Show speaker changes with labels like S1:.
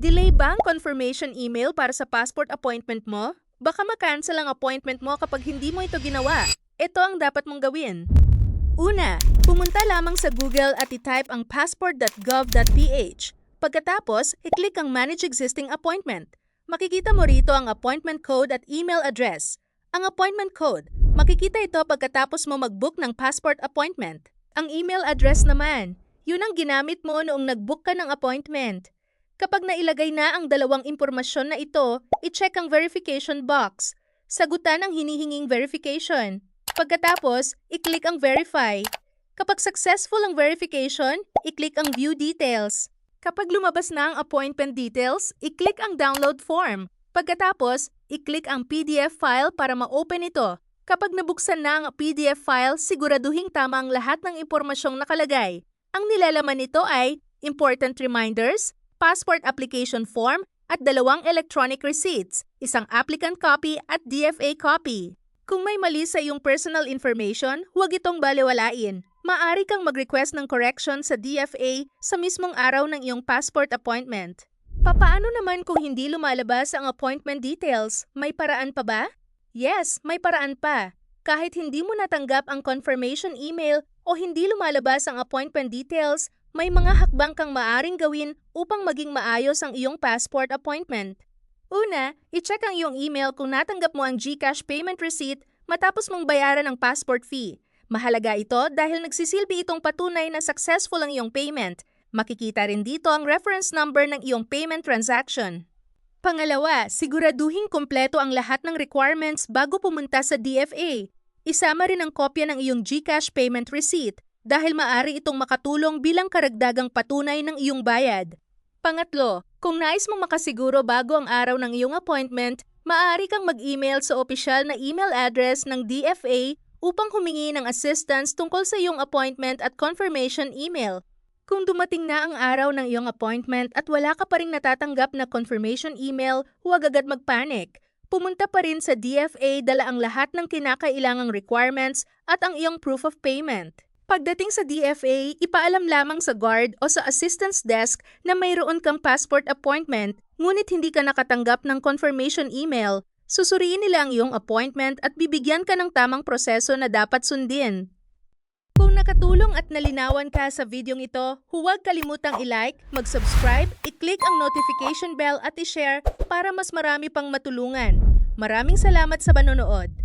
S1: Delay ba ang confirmation email para sa passport appointment mo? Baka ma-cancel ang appointment mo kapag hindi mo ito ginawa. Ito ang dapat mong gawin. Una, pumunta lamang sa Google at i-type ang passport.gov.ph. Pagkatapos, i-click ang Manage Existing Appointment. Makikita mo rito ang appointment code at email address. Ang appointment code, makikita ito pagkatapos mo mag-book ng passport appointment. Ang email address naman, yun ang ginamit mo noong nag-book ka ng appointment. Kapag nailagay na ang dalawang impormasyon na ito, i-check ang verification box. Sagutan ang hinihinging verification. Pagkatapos, i-click ang Verify. Kapag successful ang verification, i-click ang View Details. Kapag lumabas na ang appointment details, i-click ang Download Form. Pagkatapos, i-click ang PDF file para ma-open ito. Kapag nabuksan na ang PDF file, siguraduhing tama ang lahat ng impormasyong nakalagay. Ang nilalaman nito ay important reminders, passport application form, at 2 electronic receipts, isang applicant copy at DFA copy. Kung may mali sa iyong personal information, huwag itong balewalain. Maaari kang mag-request ng correction sa DFA sa mismong araw ng iyong passport appointment. Papaano naman kung hindi lumalabas ang appointment details? May paraan pa ba? Yes, may paraan pa. Kahit hindi mo natanggap ang confirmation email o hindi lumalabas ang appointment details, may mga hakbang kang maaring gawin upang maging maayos ang iyong passport appointment. Una, i-check ang iyong email kung natanggap mo ang GCash payment receipt matapos mong bayaran ang passport fee. Mahalaga ito dahil nagsisilbi itong patunay na successful ang iyong payment. Makikita rin dito ang reference number ng iyong payment transaction. Pangalawa, siguraduhing kumpleto ang lahat ng requirements bago pumunta sa DFA. Isama rin ang kopya ng iyong GCash payment receipt dahil maaari itong makatulong bilang karagdagang patunay ng iyong bayad. Pangatlo, kung nais mong makasiguro bago ang araw ng iyong appointment, maaari kang mag-email sa opisyal na email address ng DFA upang humingi ng assistance tungkol sa iyong appointment at confirmation email. Kung dumating na ang araw ng iyong appointment at wala ka pa ring natatanggap na confirmation email, huwag agad magpanik. Pumunta pa rin sa DFA, dala ang lahat ng kinakailangang requirements at ang iyong proof of payment. Pagdating sa DFA, ipaalam lamang sa guard o sa assistance desk na mayroon kang passport appointment ngunit hindi ka nakatanggap ng confirmation email. Susuriin nila ang iyong appointment at bibigyan ka ng tamang proseso na dapat sundin. Kung nakatulong at nalinawan ka sa videong ito, huwag kalimutang i-like, mag-subscribe, i-click ang notification bell at i-share para mas marami pang matulungan. Maraming salamat sa panonood.